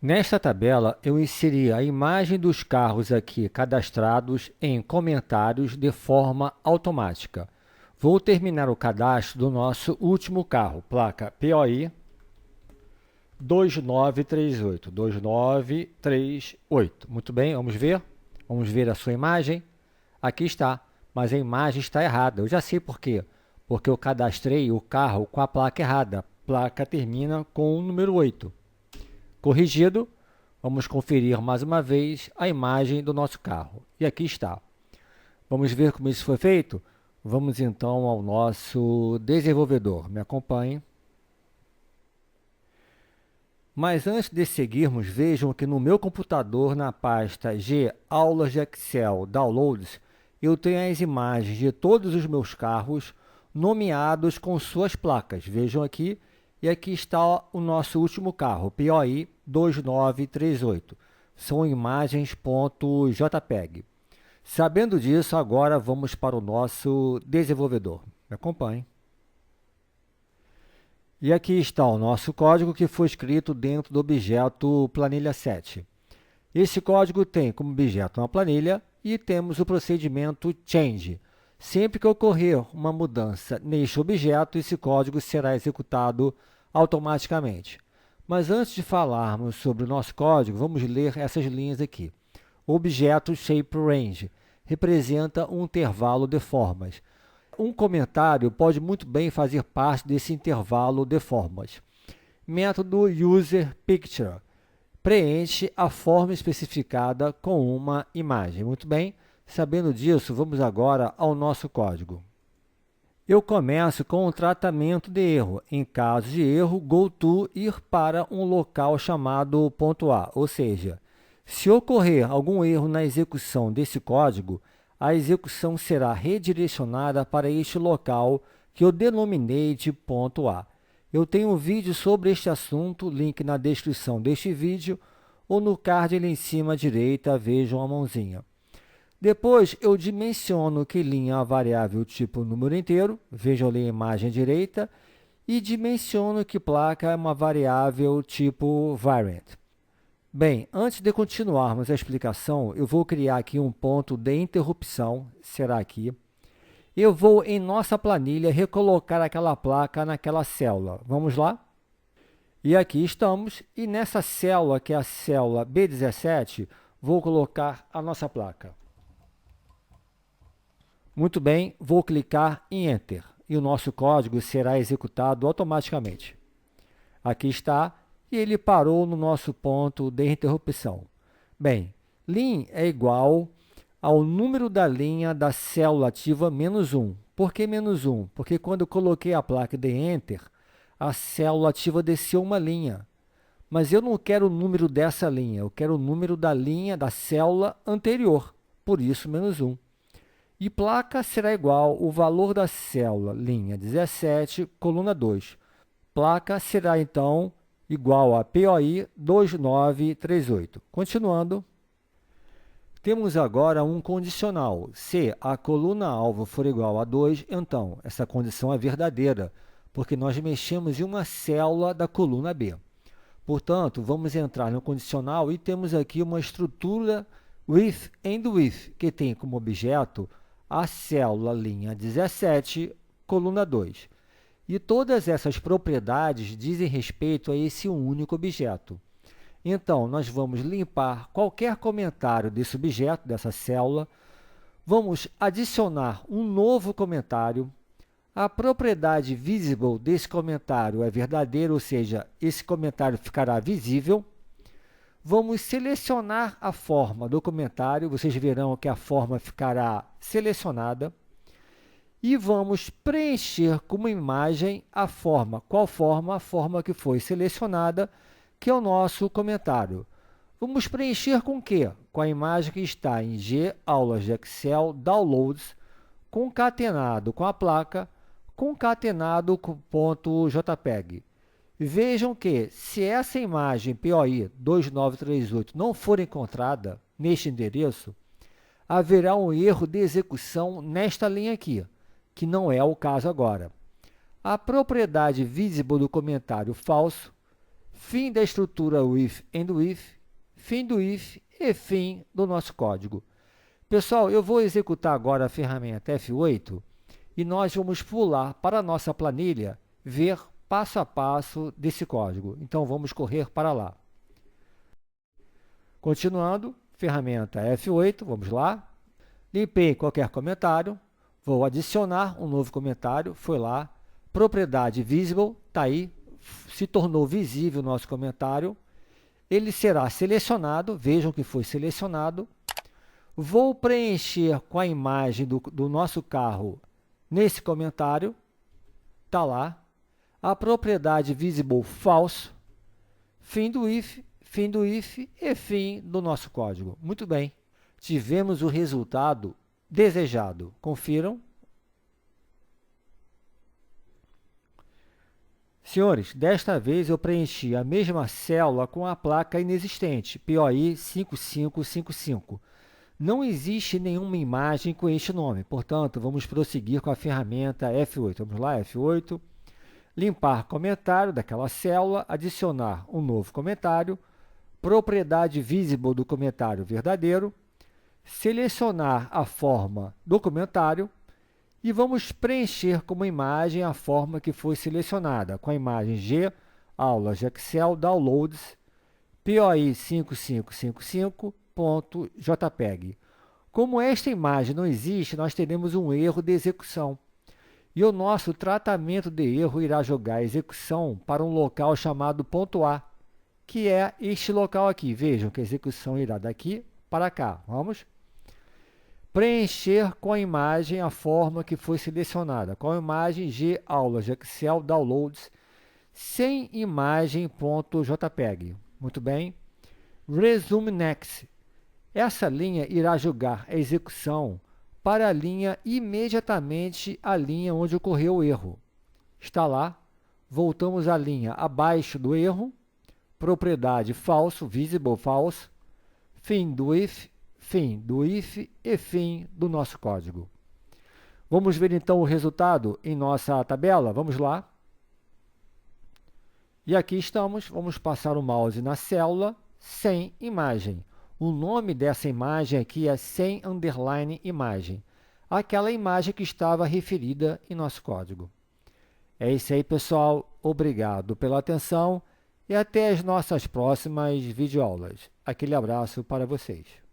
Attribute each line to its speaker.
Speaker 1: Nesta tabela, eu inseri a imagem dos carros aqui cadastrados em comentários de forma automática. Vou terminar o cadastro do nosso último carro, placa POI 2938, 2938. Muito bem, vamos ver? Vamos ver a sua imagem? Aqui está, mas a imagem está errada. Eu já sei por quê. Porque eu cadastrei o carro com a placa errada. A placa termina com o número 8. Corrigido, vamos conferir mais uma vez a imagem do nosso carro. E aqui está. Vamos ver como isso foi feito? Vamos então ao nosso desenvolvedor. Me acompanhe. Mas antes de seguirmos, vejam que no meu computador, na pasta G Aulas de Excel Downloads, eu tenho as imagens de todos os meus carros nomeados com suas placas. Vejam aqui, e aqui está o nosso último carro, POI 2938. São imagens .jpeg. Sabendo disso, agora vamos para o nosso desenvolvedor. Me acompanhe. E aqui está o nosso código que foi escrito dentro do objeto planilha 7. Esse código tem como objeto uma planilha e temos o procedimento change. Sempre que ocorrer uma mudança neste objeto, esse código será executado automaticamente. Mas antes de falarmos sobre o nosso código, vamos ler essas linhas aqui. O objeto shapeRange representa um intervalo de formas. Um comentário pode muito bem fazer parte desse intervalo de formas. Método userPicture preenche a forma especificada com uma imagem. Muito bem, sabendo disso, vamos agora ao nosso código. Eu começo com o tratamento de erro. Em caso de erro, goTo ir para um local chamado .a, ou seja, se ocorrer algum erro na execução desse código, a execução será redirecionada para este local que eu denominei de .a. Eu tenho um vídeo sobre este assunto, link na descrição deste vídeo, ou no card ali em cima à direita, vejam a mãozinha. Depois, eu dimensiono que linha é a variável tipo número inteiro, vejam ali a imagem à direita, e dimensiono que placa é uma variável tipo variant. Bem, antes de continuarmos a explicação, eu vou criar aqui um ponto de interrupção, será aqui. Eu vou, em nossa planilha, recolocar aquela placa naquela célula. Vamos lá? E aqui estamos, e nessa célula, que é a célula B17, vou colocar a nossa placa. Muito bem, vou clicar em Enter, e o nosso código será executado automaticamente. Aqui está. E ele parou no nosso ponto de interrupção. Bem, lin é igual ao número da linha da célula ativa menos 1. Por que menos 1? Porque quando eu coloquei a placa de Enter, a célula ativa desceu uma linha. Mas eu não quero o número dessa linha, eu quero o número da linha da célula anterior, por isso menos 1. E placa será igual ao valor da célula, linha 17, coluna 2. Placa será, então, igual a POI 2938. Continuando, temos agora um condicional. Se a coluna-alvo for igual a 2, então essa condição é verdadeira, porque nós mexemos em uma célula da coluna B. Portanto, vamos entrar no condicional e temos aqui uma estrutura with and with, que tem como objeto a célula linha 17, coluna 2. E todas essas propriedades dizem respeito a esse único objeto. Então, nós vamos limpar qualquer comentário desse objeto, dessa célula, vamos adicionar um novo comentário. A propriedade visible desse comentário é verdadeira, ou seja, esse comentário ficará visível. Vamos selecionar a forma do comentário, vocês verão que a forma ficará selecionada. E vamos preencher com uma imagem a forma. Qual forma? A forma que foi selecionada, que é o nosso comentário. Vamos preencher com o quê? Com a imagem que está em G, Aulas de Excel, Downloads, concatenado com a placa, concatenado com ponto .jpeg. Vejam que, se essa imagem POI 2938 não for encontrada neste endereço, haverá um erro de execução nesta linha aqui, que não é o caso agora. A propriedade visible do comentário falso fim da estrutura with and with, fim do if e fim do nosso código. Pessoal, eu vou executar agora a ferramenta F8 e nós vamos pular para a nossa planilha, ver passo a passo desse código. Então, vamos correr para lá. Continuando, ferramenta F8, vamos lá. Limpei qualquer comentário, vou adicionar um novo comentário, foi lá. Propriedade visible, está aí, se tornou visível o nosso comentário. Ele será selecionado, vejam que foi selecionado. Vou preencher com a imagem do nosso carro nesse comentário, está lá. A propriedade visible false, fim do if e fim do nosso código. Muito bem, tivemos o resultado desejado. Confiram. Senhores, desta vez eu preenchi a mesma célula com a placa inexistente, POI 5555. Não existe nenhuma imagem com este nome, portanto, vamos prosseguir com a ferramenta F8. Vamos lá, F8. Limpar comentário daquela célula, adicionar um novo comentário, propriedade visible do comentário verdadeiro, selecionar a forma do comentário e vamos preencher como imagem a forma que foi selecionada, com a imagem G, aulas de Excel, downloads, POI 5555.jpg. Como esta imagem não existe, nós teremos um erro de execução. E o nosso tratamento de erro irá jogar a execução para um local chamado ponto A, que é este local aqui. Vejam que a execução irá daqui para cá. Vamos? Preencher com a imagem a forma que foi selecionada, com a imagem G, aulas de Excel, downloads, sem imagem.jpg. Muito bem. Resume next. Essa linha irá jogar a execução para a linha imediatamente a linha onde ocorreu o erro. Está lá. Voltamos à linha abaixo do erro. Propriedade falso, visible false, fim do if e fim do nosso código. Vamos ver então o resultado em nossa tabela? Vamos lá. E aqui estamos, vamos passar o mouse na célula sem imagem. O nome dessa imagem aqui é sem underline imagem, aquela imagem que estava referida em nosso código. É isso aí, pessoal. Obrigado pela atenção e até as nossas próximas videoaulas. Aquele abraço para vocês.